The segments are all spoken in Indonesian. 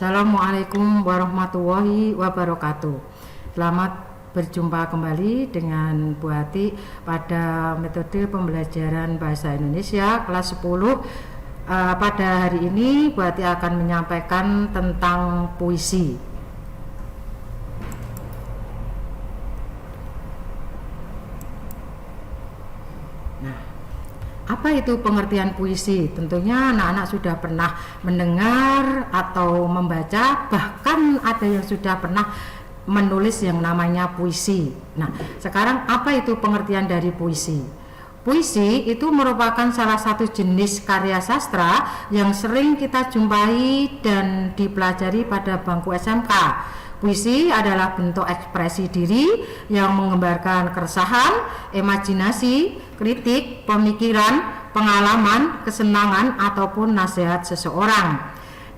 Assalamualaikum warahmatullahi wabarakatuh. Selamat berjumpa kembali dengan Bu Hati pada metode pembelajaran bahasa Indonesia kelas 10. Pada hari ini Bu Hati akan menyampaikan tentang puisi. Apa itu pengertian puisi? Tentunya anak-anak sudah pernah mendengar atau membaca, bahkan ada yang sudah pernah menulis yang namanya puisi. Nah, sekarang apa itu pengertian dari puisi? Puisi itu merupakan salah satu jenis karya sastra yang sering kita jumpai dan dipelajari pada bangku SMK. Puisi adalah bentuk ekspresi diri yang menggambarkan keresahan, imajinasi, kritik, pemikiran, pengalaman, kesenangan, ataupun nasihat seseorang.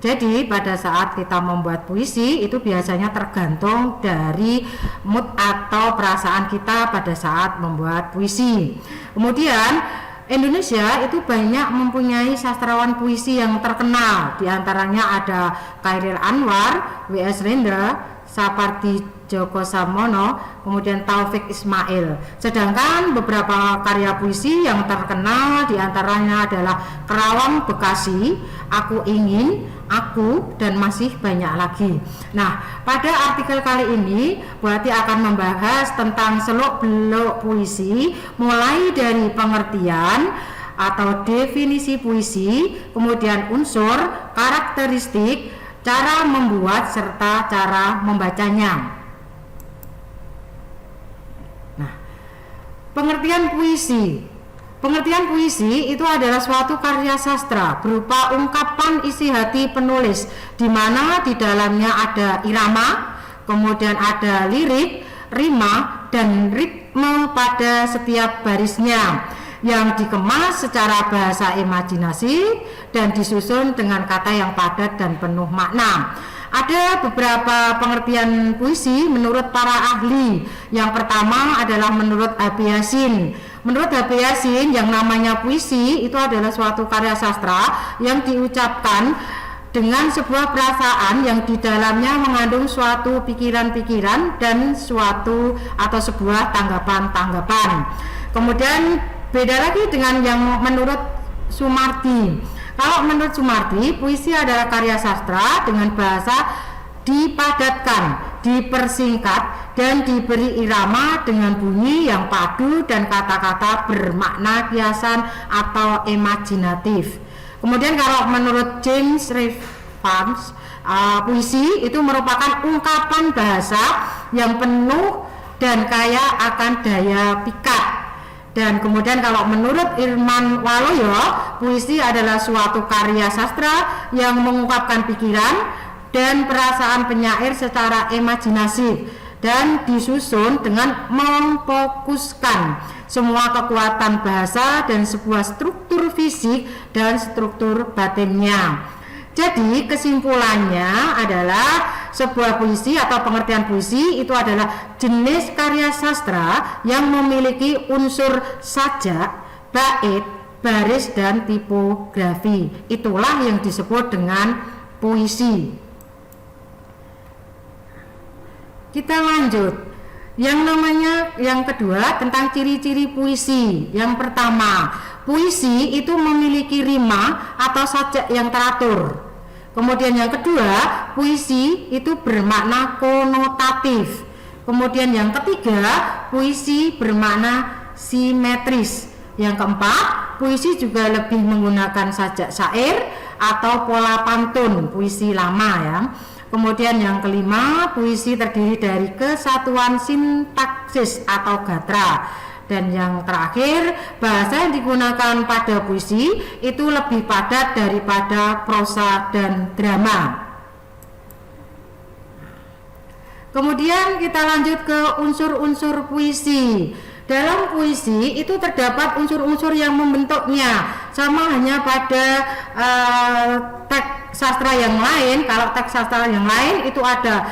Jadi pada saat kita membuat puisi itu biasanya tergantung dari mood atau perasaan kita pada saat membuat puisi. Kemudian Indonesia itu banyak mempunyai sastrawan puisi yang terkenal. Di antaranya ada Chairil Anwar, W.S. Rendra, Sapardi Djoko Samono, kemudian Taufik Ismail. Sedangkan beberapa karya puisi yang terkenal diantaranya adalah Kerawang Bekasi, Aku Ingin, Aku, dan masih banyak lagi. Nah, pada artikel kali ini Bu Hati akan membahas tentang seluk-beluk puisi, mulai dari pengertian atau definisi puisi, kemudian unsur, karakteristik, cara membuat, serta cara membacanya. Nah, pengertian puisi. Pengertian puisi itu adalah suatu karya sastra berupa ungkapan isi hati penulis, di mana di dalamnya ada irama, kemudian ada lirik, rima, dan ritme pada setiap barisnya, yang dikemas secara bahasa imajinasi dan disusun dengan kata yang padat dan penuh makna. Ada beberapa pengertian puisi menurut para ahli. Yang pertama adalah menurut H.B. Yasin. Menurut H.B. Yasin, yang namanya puisi itu adalah suatu karya sastra yang diucapkan dengan sebuah perasaan yang di dalamnya mengandung suatu pikiran-pikiran dan suatu atau sebuah tanggapan-tanggapan. Kemudian beda lagi dengan yang menurut Sumardi. Kalau menurut Sumardi, puisi adalah karya sastra dengan bahasa dipadatkan, dipersingkat, dan diberi irama dengan bunyi yang padu dan kata-kata bermakna kiasan atau imajinatif. Kemudian kalau menurut James Revans, puisi itu merupakan ungkapan bahasa yang penuh dan kaya akan daya pikat. Dan kemudian kalau menurut Irman Waloyo, puisi adalah suatu karya sastra yang mengungkapkan pikiran dan perasaan penyair secara imajinatif dan disusun dengan memfokuskan semua kekuatan bahasa dan sebuah struktur fisik dan struktur batinnya. Jadi kesimpulannya adalah sebuah puisi atau pengertian puisi itu adalah jenis karya sastra yang memiliki unsur sajak, bait, baris, dan tipografi. Itulah yang disebut dengan puisi. Kita lanjut. Yang kedua tentang ciri-ciri puisi. Yang pertama, puisi itu memiliki rima atau sajak yang teratur. Kemudian yang kedua, puisi itu bermakna konotatif. Kemudian yang ketiga, puisi bermakna simetris. Yang keempat, puisi juga lebih menggunakan sajak syair atau pola pantun, puisi lama ya. Kemudian yang kelima, puisi terdiri dari kesatuan sintaksis atau gatra. Dan yang terakhir, bahasa yang digunakan pada puisi itu lebih padat daripada prosa dan drama. Kemudian kita lanjut ke unsur-unsur puisi. Dalam puisi itu terdapat unsur-unsur yang membentuknya, sama hanya pada teks sastra yang lain. Kalau teks sastra yang lain itu ada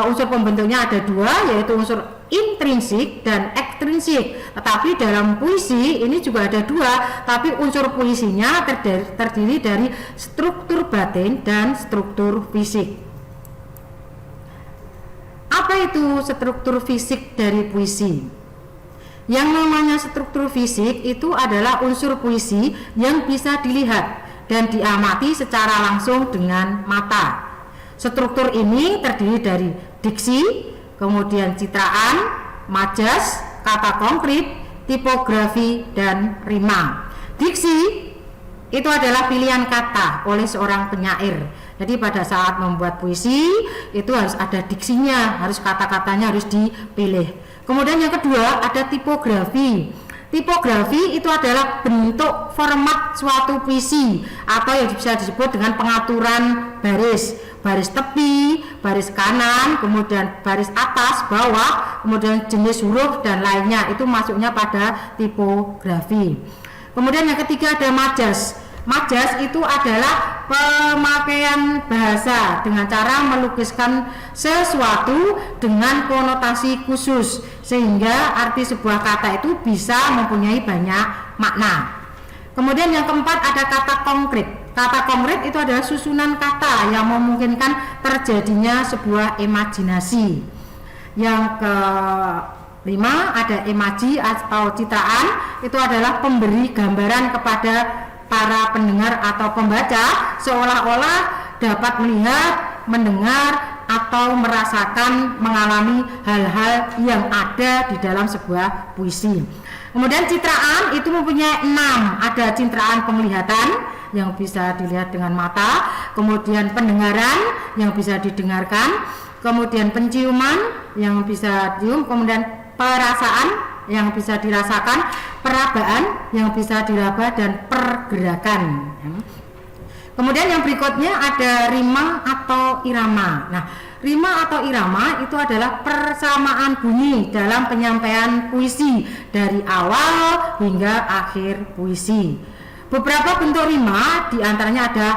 unsur pembentuknya ada dua, yaitu unsur intrinsik dan ekstrinsik. ekstrinsik. Tetapi dalam puisi ini juga ada dua, tapi unsur puisinya terdiri dari struktur batin dan struktur fisik. Apa itu struktur fisik dari puisi? Yang namanya struktur fisik itu adalah unsur puisi yang bisa dilihat dan diamati secara langsung dengan mata. Struktur ini terdiri dari diksi, kemudian citraan, majas, kata konkret, tipografi, dan rima. Diksi itu adalah pilihan kata oleh seorang penyair. Jadi pada saat membuat puisi itu harus ada diksinya, harus kata-katanya harus dipilih. Kemudian yang kedua ada tipografi. Tipografi itu adalah bentuk format suatu puisi atau yang bisa disebut dengan pengaturan baris, baris tepi, baris kanan, kemudian baris atas, bawah, kemudian jenis huruf dan lainnya, itu masuknya pada tipografi. Kemudian yang ketiga ada majas. Majas itu adalah pemakaian bahasa dengan cara melukiskan sesuatu dengan konotasi khusus sehingga arti sebuah kata itu bisa mempunyai banyak makna. Kemudian yang keempat ada kata konkret. Kata konkret itu adalah susunan kata yang memungkinkan terjadinya sebuah imajinasi. Yang kelima ada imaji atau citraan, itu adalah pemberi gambaran kepada para pendengar atau pembaca seolah-olah dapat melihat, mendengar, atau merasakan, mengalami hal-hal yang ada di dalam sebuah puisi. Kemudian citraan itu mempunyai 6, ada citraan penglihatan yang bisa dilihat dengan mata, kemudian pendengaran yang bisa didengarkan, kemudian penciuman yang bisa cium, kemudian perasaan yang bisa dirasakan, perabaan yang bisa diraba, dan pergerakan. Kemudian yang berikutnya ada rima atau irama. Nah, rima atau irama itu adalah persamaan bunyi dalam penyampaian puisi dari awal hingga akhir puisi. Beberapa bentuk rima diantaranya ada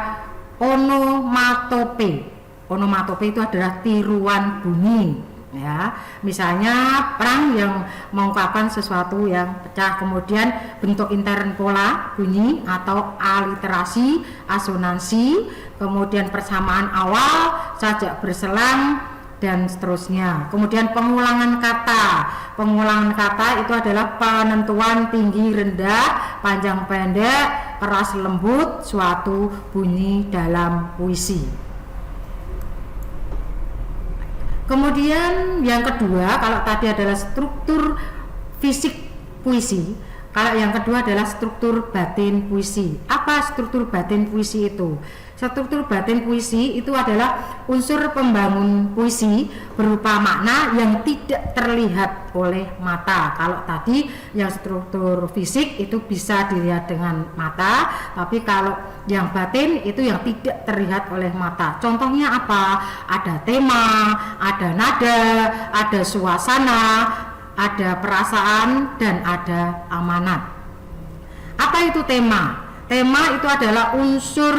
onomatope. Onomatope itu adalah tiruan bunyi. Ya, misalnya perang yang mengungkapkan sesuatu yang pecah. Kemudian bentuk intern pola bunyi atau aliterasi, asonansi, kemudian persamaan awal, sajak berselang, dan seterusnya. Kemudian pengulangan kata. Pengulangan kata itu adalah penentuan tinggi rendah, panjang pendek, keras lembut suatu bunyi dalam puisi. Kemudian yang kedua, kalau tadi adalah struktur fisik puisi, kalau yang kedua adalah struktur batin puisi. Apa struktur batin puisi itu? Struktur batin puisi itu adalah unsur pembangun puisi berupa makna yang tidak terlihat oleh mata. Kalau tadi yang struktur fisik itu bisa dilihat dengan mata, tapi kalau yang batin itu yang tidak terlihat oleh mata. Contohnya apa? Ada tema, ada nada, ada suasana, ada perasaan, dan ada amanat. Apa itu tema? Tema itu adalah unsur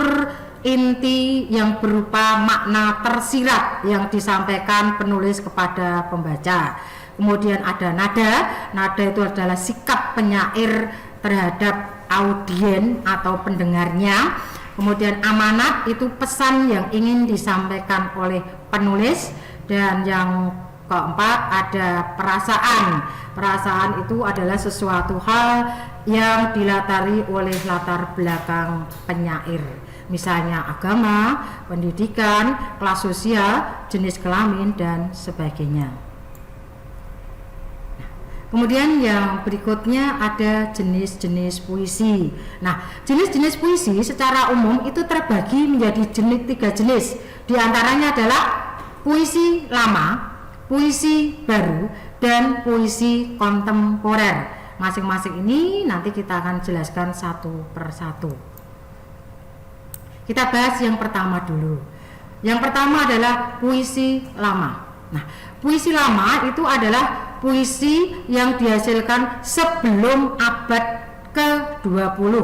inti yang berupa makna tersirat yang disampaikan penulis kepada pembaca. Kemudian ada nada. Nada itu adalah sikap penyair terhadap audien atau pendengarnya. Kemudian amanat itu pesan yang ingin disampaikan oleh penulis. Dan yang keempat ada perasaan. Perasaan itu adalah sesuatu hal yang dilatari oleh latar belakang penyair. Misalnya agama, pendidikan, kelas sosial, jenis kelamin, dan sebagainya. Kemudian yang berikutnya ada jenis-jenis puisi. Nah, jenis-jenis puisi secara umum itu terbagi menjadi 3 jenis. Di antaranya adalah puisi lama, puisi baru, dan puisi kontemporer. Masing-masing ini nanti kita akan jelaskan satu persatu. Kita bahas yang pertama dulu. Yang pertama adalah puisi lama. Nah, puisi lama itu adalah puisi yang dihasilkan sebelum abad ke-20.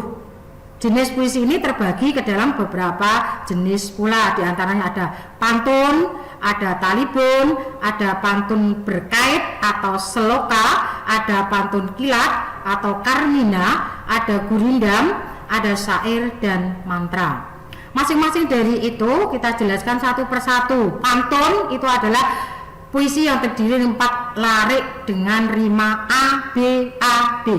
Jenis puisi ini terbagi ke dalam beberapa jenis pula. Di antaranya ada pantun, ada talibun, ada pantun berkait atau seloka, ada pantun kilat atau karmina, ada gurindam, ada syair dan mantra. Masing-masing dari itu kita jelaskan satu persatu. Pantun itu adalah puisi yang terdiri dari 4 larik dengan rima A, B, A, B.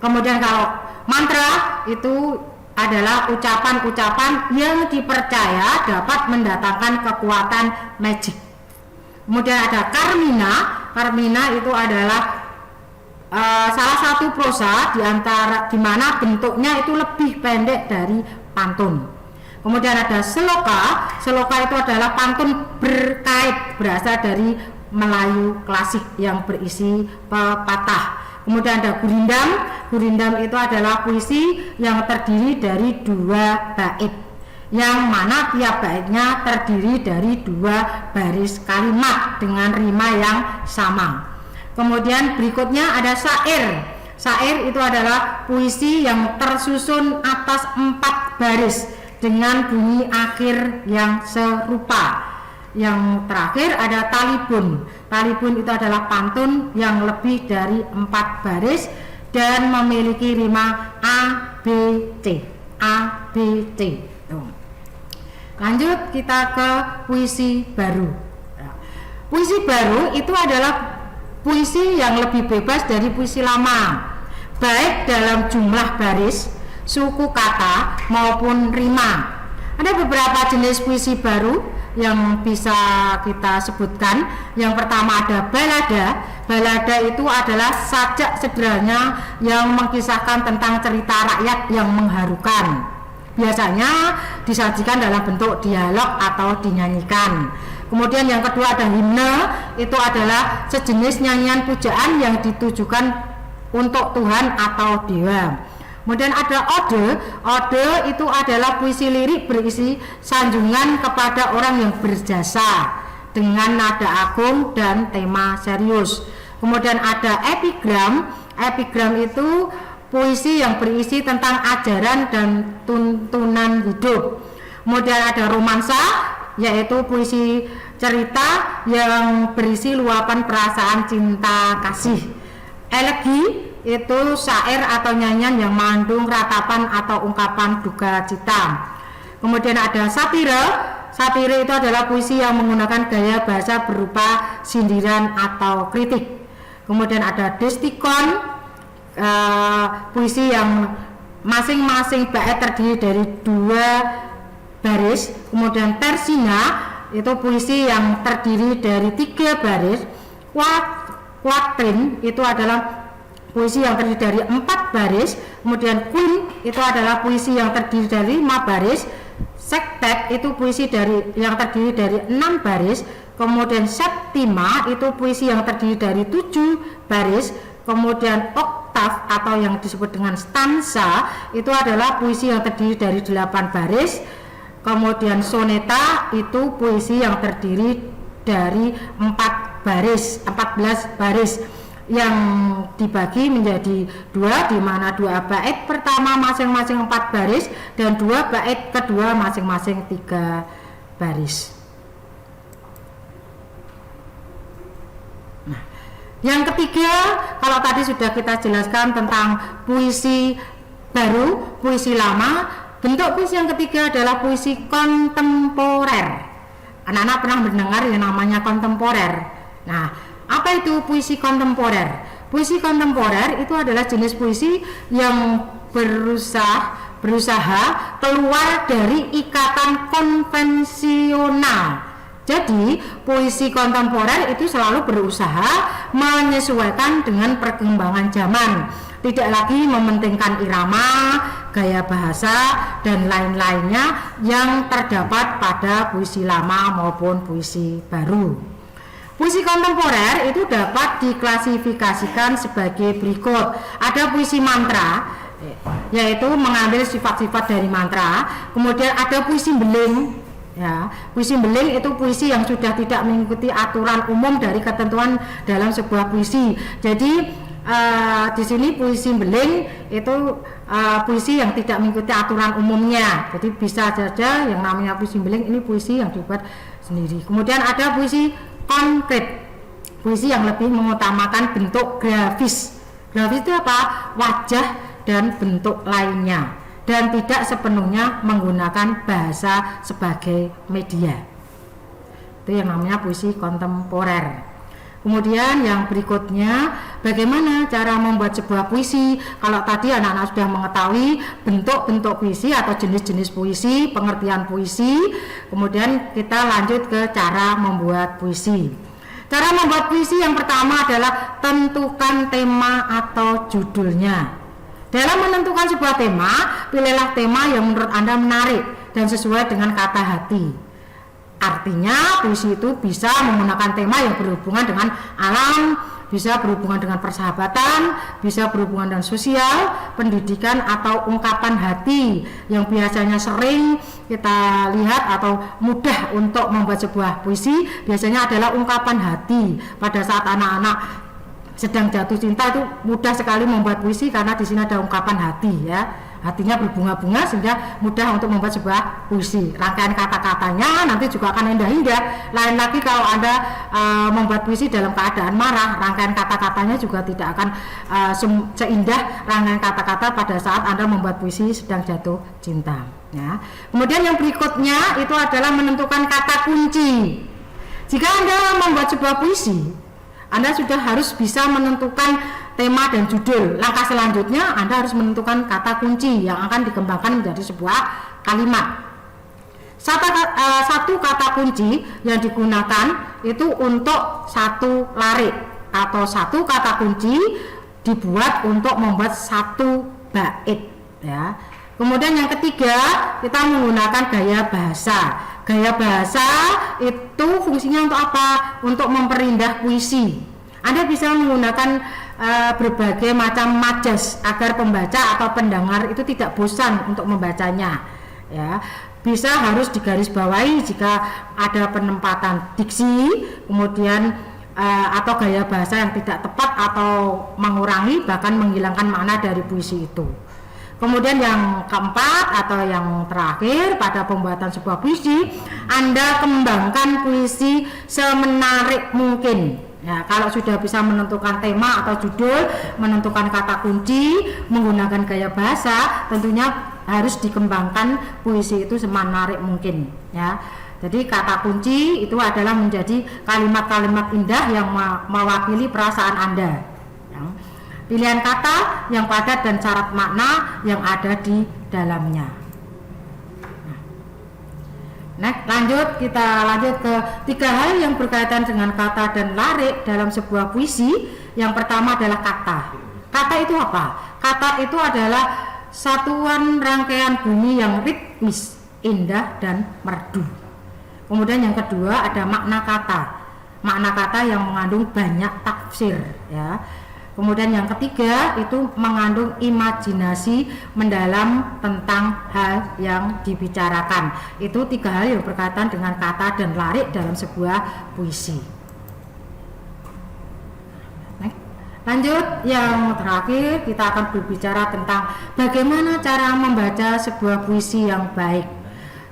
Kemudian kalau mantra itu adalah ucapan-ucapan yang dipercaya dapat mendatangkan kekuatan magic. Kemudian ada karmina. Karmina itu adalah salah satu prosa di mana bentuknya itu lebih pendek dari pantun. Kemudian ada seloka. Seloka itu adalah pantun berkait, berasal dari Melayu klasik yang berisi pepatah. Kemudian ada gurindam. Gurindam itu adalah puisi yang terdiri dari 2 bait, yang mana tiap baitnya terdiri dari 2 baris kalimat dengan rima yang sama. Kemudian berikutnya ada syair. Syair itu adalah puisi yang tersusun atas 4 baris dengan bunyi akhir yang serupa. Yang terakhir ada talibun. Talibun itu adalah pantun yang lebih dari 4 baris dan memiliki rima A, B, C. A, B, C. Lanjut kita ke puisi baru. Puisi baru itu adalah puisi yang lebih bebas dari puisi lama, baik dalam jumlah baris, suku kata maupun rima. Ada beberapa jenis puisi baru yang bisa kita sebutkan. Yang pertama ada balada. Balada itu adalah sajak sederhana yang mengisahkan tentang cerita rakyat yang mengharukan. Biasanya disajikan dalam bentuk dialog atau dinyanyikan. Kemudian yang kedua ada himne. Itu adalah sejenis nyanyian pujaan yang ditujukan untuk Tuhan atau dewa. Kemudian ada ode. Ode itu adalah puisi lirik berisi sanjungan kepada orang yang berjasa dengan nada agung dan tema serius. Kemudian ada epigram. Epigram itu puisi yang berisi tentang ajaran dan tuntunan hidup. Kemudian ada romansa, yaitu puisi cerita yang berisi luapan perasaan cinta kasih. Elegi itu syair atau nyanyian yang mengandung ratapan atau ungkapan duka cita. Kemudian ada satire. Satire itu adalah puisi yang menggunakan gaya bahasa berupa sindiran atau kritik. Kemudian ada destikon, puisi yang masing-masing bait terdiri dari 2 baris. Kemudian tersina itu puisi yang terdiri dari 3 baris. Quatrain itu adalah puisi yang terdiri dari 4 baris. Kemudian queen itu adalah puisi yang terdiri dari 5 baris. Sektet itu puisi yang terdiri dari 6 baris. Kemudian septima itu puisi yang terdiri dari 7 baris. Kemudian oktav atau yang disebut dengan stanza itu adalah puisi yang terdiri dari 8 baris. Kemudian soneta itu puisi yang terdiri dari 14 baris yang dibagi menjadi 2, di mana 2 bait pertama masing-masing 4 baris dan 2 bait kedua masing-masing 3 baris. Nah, yang ketiga, kalau tadi sudah kita jelaskan tentang puisi baru, puisi lama, bentuk puisi yang ketiga adalah puisi kontemporer. Anak-anak pernah mendengar yang namanya kontemporer. Nah, apa itu puisi kontemporer? Puisi kontemporer itu adalah jenis puisi yang berusaha keluar dari ikatan konvensional. Jadi, puisi kontemporer itu selalu berusaha menyesuaikan dengan perkembangan zaman. Tidak lagi mementingkan irama, gaya bahasa, dan lain-lainnya yang terdapat pada puisi lama maupun puisi baru. Puisi kontemporer itu dapat diklasifikasikan sebagai berikut. Ada puisi mantra, yaitu mengambil sifat-sifat dari mantra. Kemudian ada puisi beling. Ya, puisi beling itu puisi yang sudah tidak mengikuti aturan umum dari ketentuan dalam sebuah puisi. Jadi di sini puisi beling itu puisi yang tidak mengikuti aturan umumnya. Jadi bisa saja yang namanya puisi beling ini puisi yang dibuat sendiri. Kemudian ada puisi konkret, puisi yang lebih mengutamakan bentuk grafis. Grafis itu apa? Wajah dan bentuk lainnya, dan tidak sepenuhnya menggunakan bahasa sebagai media. Itu yang namanya puisi kontemporer. Kemudian yang berikutnya, bagaimana cara membuat sebuah puisi? Kalau tadi anak-anak sudah mengetahui bentuk-bentuk puisi atau jenis-jenis puisi, pengertian puisi, kemudian kita lanjut ke cara membuat puisi. Cara membuat puisi yang pertama adalah tentukan tema atau judulnya. Dalam menentukan sebuah tema, pilihlah tema yang menurut Anda menarik dan sesuai dengan kata hati. Artinya puisi itu bisa menggunakan tema yang berhubungan dengan alam, bisa berhubungan dengan persahabatan, bisa berhubungan dengan sosial, pendidikan, atau ungkapan hati yang biasanya sering kita lihat atau mudah untuk membuat sebuah puisi biasanya adalah ungkapan hati. Pada saat anak-anak sedang jatuh cinta itu mudah sekali membuat puisi karena di sini ada ungkapan hati ya. Hatinya berbunga-bunga sehingga mudah untuk membuat sebuah puisi. Rangkaian kata-katanya nanti juga akan indah-indah. Lain lagi kalau Anda membuat puisi dalam keadaan marah, rangkaian kata-katanya juga tidak akan seindah rangkaian kata-kata pada saat Anda membuat puisi sedang jatuh cinta ya. Kemudian yang berikutnya itu adalah menentukan kata kunci. Jika Anda membuat sebuah puisi, Anda sudah harus bisa menentukan tema dan judul. Langkah selanjutnya Anda harus menentukan kata kunci yang akan dikembangkan menjadi sebuah kalimat. Satu kata kunci yang digunakan itu untuk satu larik, atau satu kata kunci dibuat untuk membuat satu bait ya. Kemudian yang ketiga, kita menggunakan gaya bahasa. Gaya bahasa itu fungsinya untuk apa? Untuk memperindah puisi. Anda bisa menggunakan berbagai macam majas agar pembaca atau pendengar itu tidak bosan untuk membacanya ya. Bisa harus digarisbawahi jika ada penempatan diksi, kemudian atau gaya bahasa yang tidak tepat atau mengurangi bahkan menghilangkan makna dari puisi itu. Kemudian yang keempat atau yang terakhir, pada pembuatan sebuah puisi Anda kembangkan puisi semenarik mungkin. Ya, kalau sudah bisa menentukan tema atau judul, menentukan kata kunci, menggunakan gaya bahasa, tentunya harus dikembangkan puisi itu semenarik mungkin ya. Jadi kata kunci itu adalah menjadi kalimat-kalimat indah yang mewakili perasaan Anda ya. Pilihan kata yang padat dan syarat makna yang ada di dalamnya. Nah, kita lanjut ke 3 hal yang berkaitan dengan kata dan larik dalam sebuah puisi. Yang pertama adalah kata. Kata itu apa? Kata itu adalah satuan rangkaian bunyi yang ritmis, indah, dan merdu. Kemudian yang kedua ada makna kata. Makna kata yang mengandung banyak tafsir ya. Kemudian yang ketiga itu mengandung imajinasi mendalam tentang hal yang dibicarakan. Itu 3 hal yang berkaitan dengan kata dan larik dalam sebuah puisi. Lanjut, yang terakhir kita akan berbicara tentang bagaimana cara membaca sebuah puisi yang baik.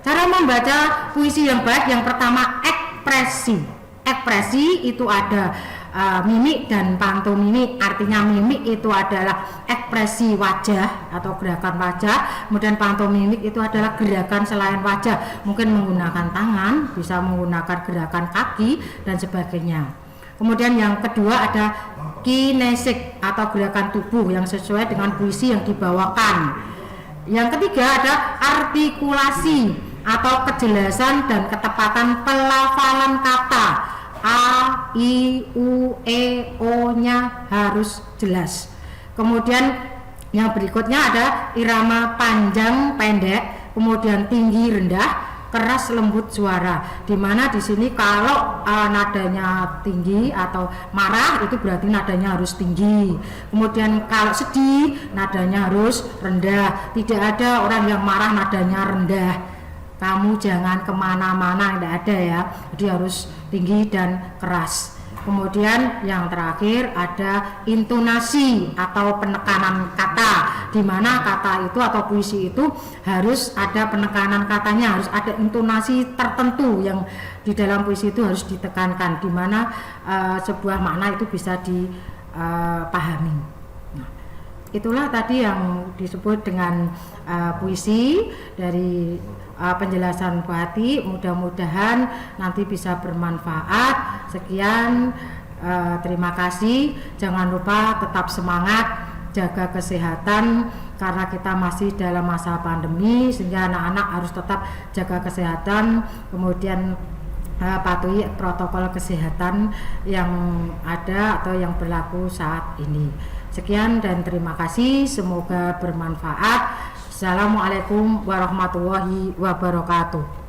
Cara membaca puisi yang baik yang pertama ekspresi. Ekspresi itu ada mimik dan pantomimik. Artinya mimik itu adalah ekspresi wajah atau gerakan wajah, kemudian pantomimik itu adalah gerakan selain wajah, mungkin menggunakan tangan, bisa menggunakan gerakan kaki dan sebagainya. Kemudian yang kedua ada kinesik atau gerakan tubuh yang sesuai dengan puisi yang dibawakan. Yang ketiga ada artikulasi atau kejelasan dan ketepatan pelafalan kata. A, I, U, E, O-nya harus jelas. Kemudian yang berikutnya ada irama panjang pendek, kemudian tinggi rendah, keras lembut suara. Dimana di sini kalau nadanya tinggi atau marah itu berarti nadanya harus tinggi. Kemudian kalau sedih nadanya harus rendah. Tidak ada orang yang marah nadanya rendah. Kamu jangan kemana-mana, tidak ada ya. Jadi harus tinggi dan keras. Kemudian yang terakhir ada intonasi atau penekanan kata, di mana kata itu atau puisi itu harus ada penekanan katanya, harus ada intonasi tertentu yang di dalam puisi itu harus ditekankan, di mana sebuah makna itu bisa dipahami. Nah, itulah tadi yang disebut dengan puisi dari penjelasan Bu Hati. Mudah-mudahan nanti bisa bermanfaat. Sekian, terima kasih. Jangan lupa tetap semangat, jaga kesehatan karena kita masih dalam masa pandemi, sehingga anak-anak harus tetap jaga kesehatan, kemudian patuhi protokol kesehatan yang ada atau yang berlaku saat ini. Sekian dan terima kasih, semoga bermanfaat. Assalamualaikum warahmatullahi wabarakatuh.